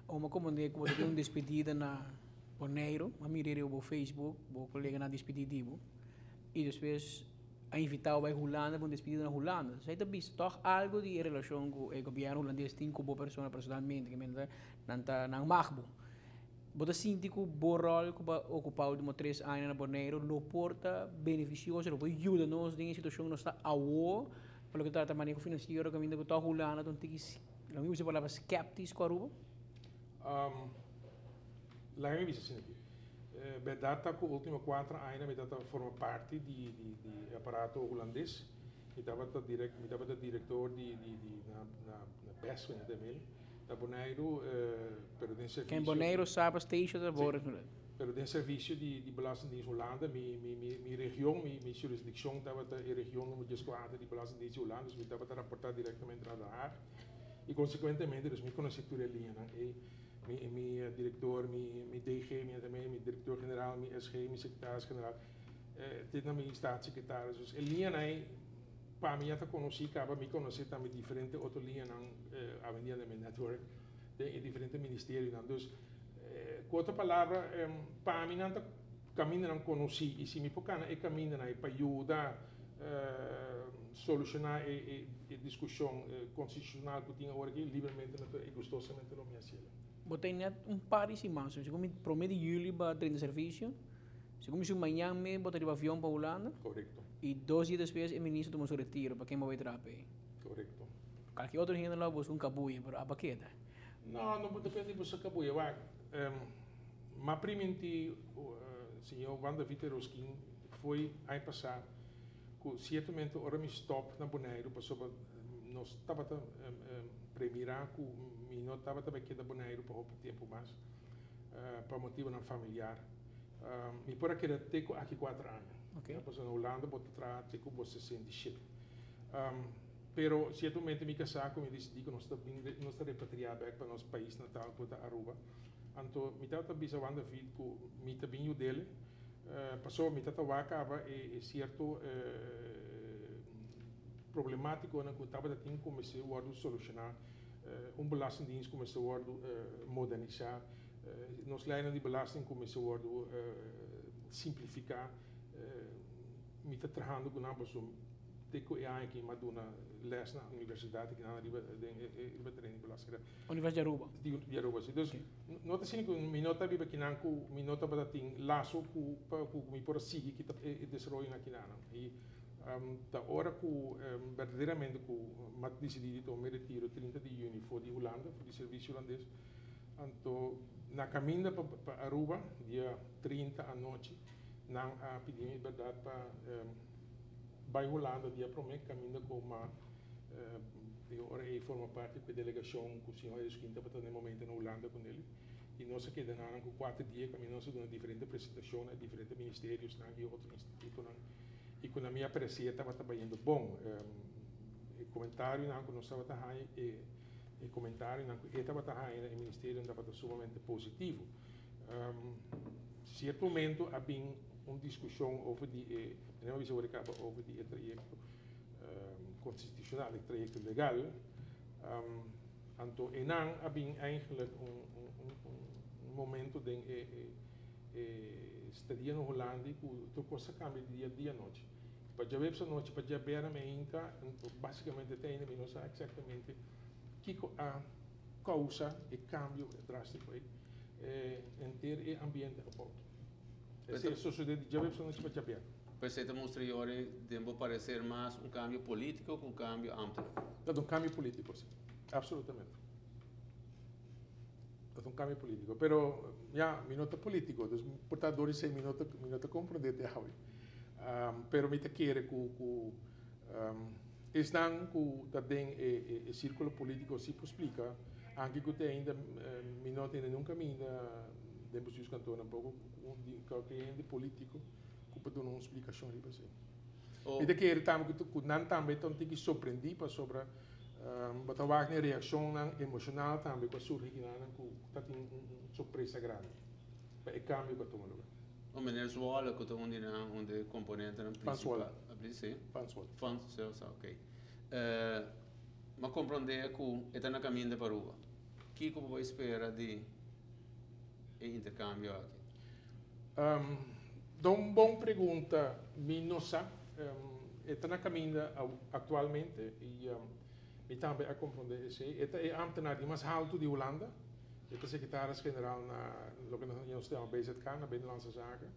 Uma comunidade que você tem uma despedida na Bonaire, a mirei no Facebook, o colega na despedida e depois a invitar o Holanda para uma despedida na Holanda. Você tem visto toch algo de relação com o governo holandês tem com a pessoa personalmente, que não magbo. Você sente que o bom rol que ocupar os últimos 3 anos na Bonaire não porta beneficioso, não ajuda-nos em situação que não está a o, pelo que trata de manejo financeiro, que ainda está Holanda, então tem que, não usa a palavra skeptisch com a Aruba. Lá é assim aqui. Bedata com os últimos 4 anos, Bedata forma parte do aparato holandês. Eu estava diretor na PESO, também. Da Bonaire, pero tem serviço. Quem Bonaire sabe as taxas da borda. Pero tem serviço de belastingdienst Holanda, minha região, minha jurisdição estava na região número 14 de belastingdienst Holanda, então estava a reportar diretamente a dar. E consequentemente, eles me conhecem tudo ali, né? Meu diretor, meu DG, meu diretor geral, meu SG, meu secretário geral, tem também staatssecretários. E linha aí, para mim, eu conheci, acaba me conhecer também diferentes outras linhas na avenida do meu network, em diferentes ministérios. Então, com outra palavra, para mim, não caminho não conheci, e se me pocana é caminho para ajudar solucionar a discussão constitucional que tinha agora aqui, livremente e gostosamente não me acela. Botei net par de semanas, segundo promete julho para treinar serviço, segundo amanhã me botaria avião para Holanda. Correto. E 2 dias depois o ministro tomou seu retiro para quem vai trabalhar. Correto. Qualquer outro gente lá busca cabuia, mas a baqueta. Não depende de buscar cabuia. Mas primeiro, o senhor Wanda Viteroskin foi ano passado, que certamente hora me stop na Bonaire, para nós estava premirar que nós estava também aqui na Bonaire por um tempo mais, para motivo não familiar. E por aqui tenho aqui 4 anos. Okay. Depois na Holanda, vou tratar tenho 67. Pero certamente me casar com me decidi que nós estamos repatriar para nosso país natal, para Aruba. Então, me estava também a vida que me também o dele, passou me estava acaba e certo problemático na que estava tendo comecei a solucionar belastingdienst começou a modernizar nos lijnen de belasting começou a simplificar me está trabalhando com uma pessoa teco é aqui maduna les na universidade que na riba training belasting Universidade de Aruba. De Aruba então nota assim que me nota riba que não me nota para ter laço com me por seguir que é desenvolvendo aqui na e da hora que verdadeiramente que mat decidi tomar retiro 30 de junho foi de Holanda foi de serviço holandês então na caminho para Aruba dia 30 à noite não a pedir liberdade para vai Holanda dia promete caminho com uma agora ele forma parte da delegação que o senhor Esquinta para no momento na Holanda com ele e nós aqui denaram com 4 dias caminhando de diferentes apresentações diferentes ministérios e outros institutos e quando a minha aparecia estava trabalhando bom o comentário não que nós estava trabalhando e comentário não que estava trabalhando no ministério estava sumamente positivo certo momento havia uma discussão over die não vi sobre acaba over die trajecto constitucional o trajecto legal então e não havia eigenlijk momento de estadia no Holanda e que coisa cambia de dia a noite para já ver essa noite para já ver a minha basicamente tem ainda não sabe exatamente que a causa e cambio drástico em ter o ambiente a ponto essa sociedade já ver essa noite para já ver Percebe mostrar deve parecer mais cambio político que cambio amplo é cambio político sim absolutamente é cambio político pero já minuto político dos portadores 6 minutos compreender de hoje pero me te quer que estão que também o círculo político se explica anche que tem ainda minuto ainda nunca ainda dentro dos cantores um pouco qualquer político que pode dar uma explicação ali para você me te quer também que não também tem que surpreender para sobre botar uma reação emocional também com a sua que está tem uma surpresa grande para o cambio que toma lugar o Venezuela que tem onde componente na principal sim Venezuela ok mas compreender que está na caminho de Aruba que você espera de intercâmbio aqui? Uma boa pergunta, não sei, está na caminho atualmente e também a compreender isso. É ambtenaar mais alto de Holanda, é secretaris-generaal na organisação BZK, na Binnenlandse Zaken.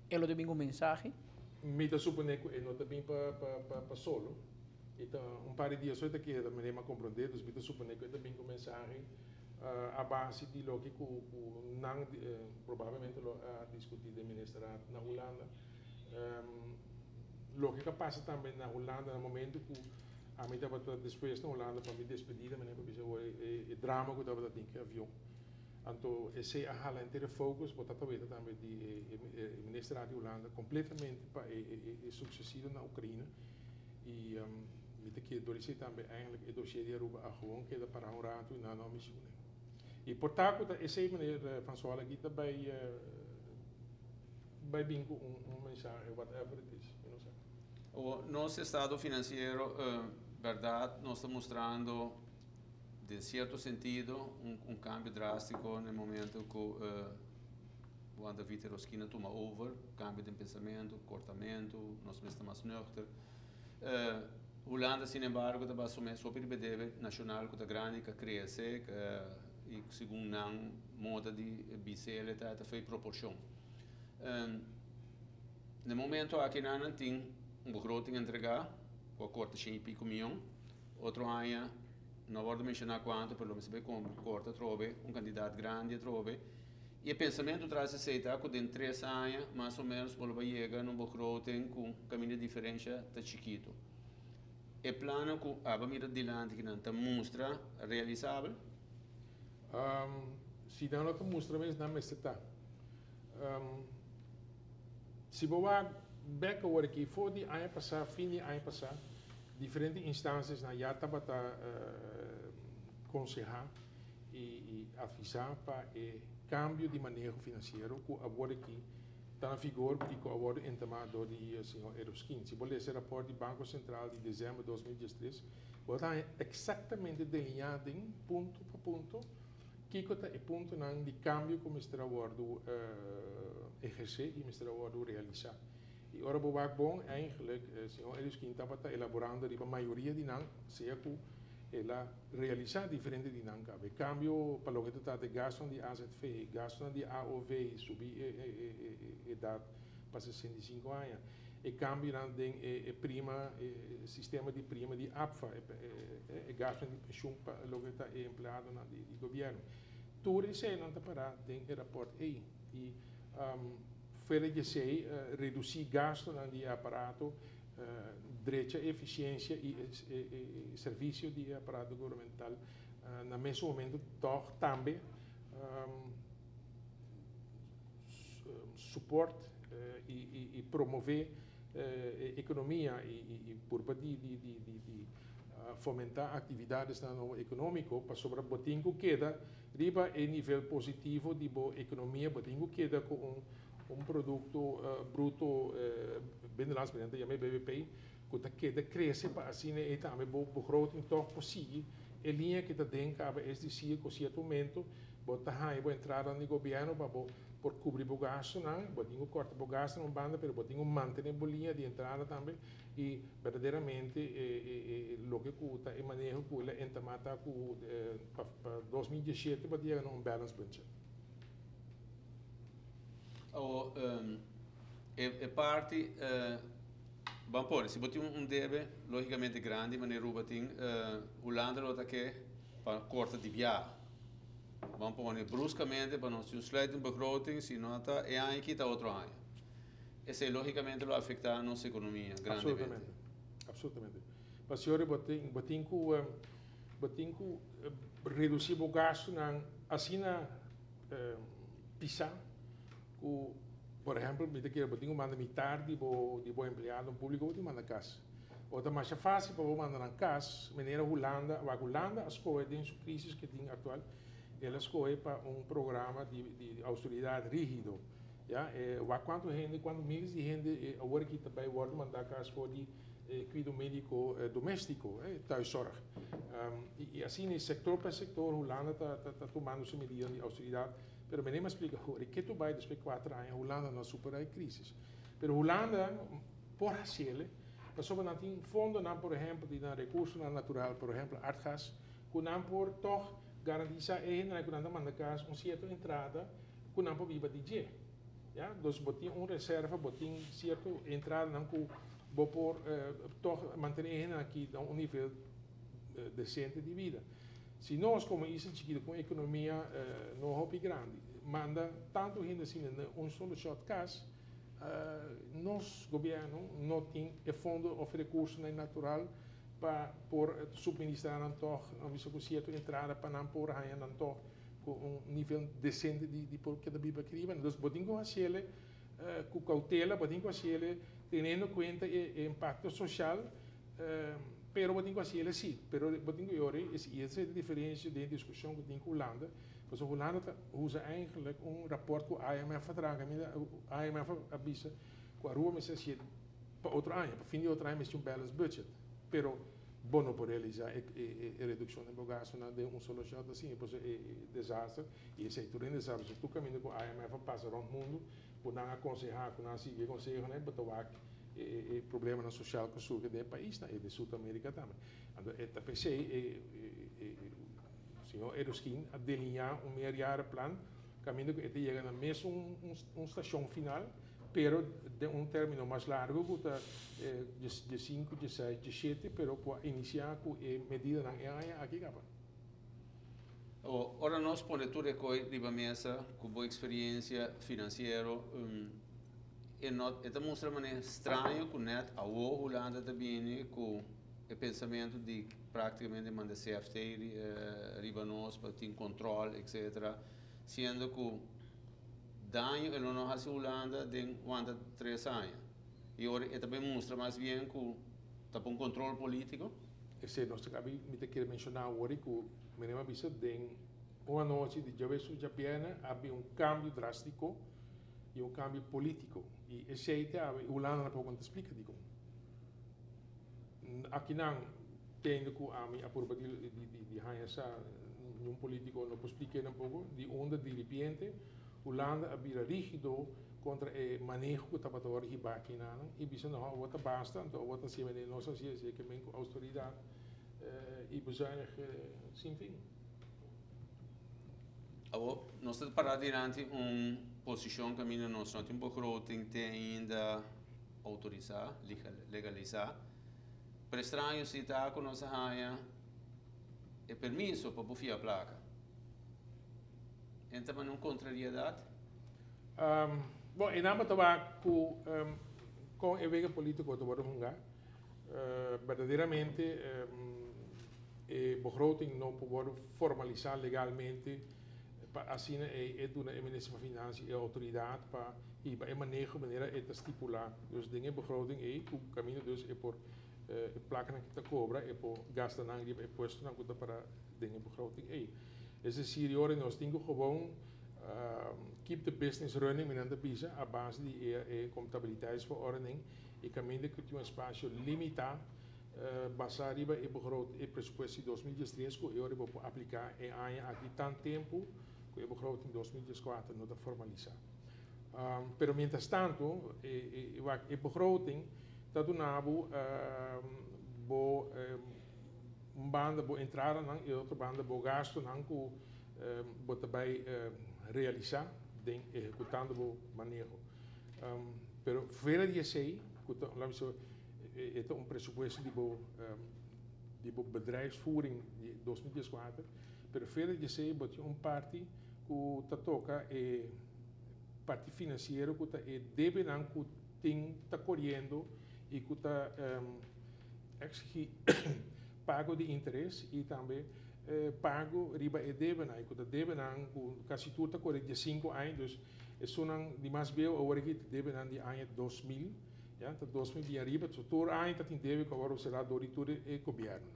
Ela tem uma mensagem? Me supone que não também para solo. Então, par de dias só que eu me lembro compreender, dus me supone que também uma mensagem a base de lo que não provavelmente a discutir de ministro na Holanda. Lo que passa também na Holanda no momento que a mim estava depois na Holanda para me despedir, mas é drama que estava tendo que avião. Então, esse a hala inteira focus, botar também de ministro da Holanda completamente para sucessivo na Ucrânia e me que dois também eigenlijk o dossiê de Aruba a gewoon que para um rato na nova missão. E portanto, esse meneer Van Zwalen aqui também vai vir com mensagem, whatever it is. O nosso estado financeiro, verdade, nós está mostrando, de certo sentido, cambio drástico no momento que o David Roskina toma over, cambio de pensamento, cortamento, nós estamos mais nuchter. Holanda, sin embargo, está assumendo sua perspectiva nacional que está grande, que cresce, e segundo não moda de bicele está feita proporção. No momento aqui não tem begroting entregar, com a corte de 100 e pico milhão, outro ano não vou mencionar quanto, pelo menos bem como corta trove, candidato grande trove, e o pensamento traz aceita que dentro de 3 anos, mais ou menos, vai chegar num begroting com caminho de diferença tá chiquito. É plano que a mira adiante que não está mostra realizável? Se não está mostra, mas não está. Se você back over aqui, for die ano passado, fim de ano passado, diferentes instâncias na IATA para aconselhar e avisar para o câmbio de manejo financeiro que agora aqui está na vigor e que agora entamado do senhor Eroskin. Se você ler o rapporto do Banco Central de dezembro de 2013, está exatamente delineado em ponto por ponto que é o ponto de câmbio que está agora exercer e está agora realizar. E agora o bom eigenlijk, o senhor Eroskin estava elaborando a maioria de não, seja que ela realizar diferente de não cabe. Cambio para o que está de gasto de AZV, gasto de AOV, subir a idade para 65 anos. E cambio de prima, sistema de prima de APFA, gasto de pensão para o que está empregado no governo. Tudo isso não está parado dentro do rapporto aí. E fora de ser reduzir gasto de aparato, direito, eficiência e serviço de aparato governamental, no mesmo momento, também suporte e promover a economia e por fomentar atividades no econômico para sobre botinho queda riba em nível positivo de boa economia botinho queda com produto bruto binnenlands product, ja, BBP, que cresce para assim e também begroting toch possível. A linha que está dentro é dizer que certo momento botar aí vou entrar no governo para por cobrir o gasto, não, botinho corta o gasto não banda, mas botinho mantém a linha de entrada também e verdadeiramente o que custa e manejo que ele entamata para 2017 para chegar num balance budget. É parte, bom, por se botar débito logicamente grande, mas não tem Holanda lota que para corta de viagem. Vamos pôr bruscamente para não se sluiten begroting, se nota é ano que está outro ano. Isso logicamente vai afetar a nossa economia grandemente. Absolutamente. Para o senhor botinho reduzir o gasto assim na pisar. Por exemplo, eu tenho manda metade de bo empregado público que manda casa. Outra mais fácil para mandar na casa, maneira Holanda, a escolha de crise que tem atual, ela escolhe para programa de austeridade rígido. Ja, quanto milhões de gente agora que também vai mandar casa for de cuido médico doméstico, thuiszorg. E assim, sector por sector, Holanda está tomando suas medidas de austeridade. Pero me explica, que tu vai después de 4 anos, Holanda não supera a crise. Pero Holanda, por hacerle, passou a ter um fundo, por exemplo, de recursos naturais, por exemplo, aardgas, que não por toch garantizar que não manda casa uma certa entrada, que não por viva de dia. Ja, dus botin reserva, botin certa entrada, não que vou por toch manter aqui a nível decente de vida. Se nós, como isso, chiquito, com a economia não é grande, manda tanto gente assim, solo shot cash, nosso governo não tem fundo ou recursos natural para subministrar uma certa entrada para não pôr a com nível decente de porque da Bíblia criva. Então, podemos fazer com cautela, podemos fazer tendo em conta o impacto social, pero podemos fazer sim. Pero podemos olhar essa diferença de discussão que tem com a Holanda. Porque a Holanda usa eigenlijk rapport com a IMF verdragen. A IMF avisa que a rua se assim para outro ano, para fim de outro ano, mas um balance budget. Pero bono por realizar a redução de gasto de solo shot assim, pois é desastre. E esse tudo é desastre. Se tu caminha com a IMF passa ao mundo, por não aconselhar, por não seguir conselho, né, para tomar problema social que surge do país, né, e de Sul-América também. Então, eu pensei, o senhor Eroskin a delinear meio plano, caminho que chega na mesmo estação final, pero de término mais largo, de 5, de 6, de 7, pero para iniciar com medida na aqui capa. Ora nós podemos tudo riba mesa com boa experiência financeira e demonstra maneira estranha que net a Holanda também com o pensamento de praticamente mandar CFT riba nós para ter controle, etc. Sendo que daño en la Holanda de 3 años. Y ahora también muestra más bien que está un control político. Esse nós me quer mencionar agora que me lembra vista de uma noite de Javesu Japiana havia cambio drástico e cambio político. E esse aí a Holanda não pode explicar digo. Aqui não tem que a minha apurba de essa político não pode explicar um pouco de onde de repente Holanda havia rígido contra o manejo que estava agora aqui e bisa não outra basta então outra se vende nossa se que men com autoridade e bezuinig sem fim. Nós estamos para diante posição que nós não temos begroting tem ainda autorizar, legalizar. Para estranho se está com nossa raia é permisso para bufar a placa. Então, não contrariedade? Bom, em nome tabaco com o evento político que vamos jogar, verdadeiramente o begroting não pode formalizar legalmente assim é do Ministério da Finanças e a autoridade para e para manejo maneira é estipular dus dingen begroting o caminho dus é por placa que está cobra é por gasta não é posto não custa para dingen begroting esse serior nós temos gewoon keep the business running met de bisa a base de contabiliteitsverordening e caminho que tem espaço limitado basariba e begroting e presupuesto de 2013 que eu vou aplicar em ano aqui tanto tempo que o begroting 2014 não está formalizado. Pero mientras tanto o begroting está donado banda bo entrada nang e outra banda bo gasto nang ku bo também realizar den executando bo manejo pero fora de sei que é presupuesto de bo bedrijfsvoering de 2014 pero fora de sei bo parte que ta toca parte financeiro que ta deve nang ku ting ta correndo e que ta pago de interesse e também pago riba e debenai que debenang quase tudo corre de 5 anos é só não de mais bem agora que debenang de ano 2000 já tá 2000 de arriba todo ano tá tem deve que agora será do todo e governo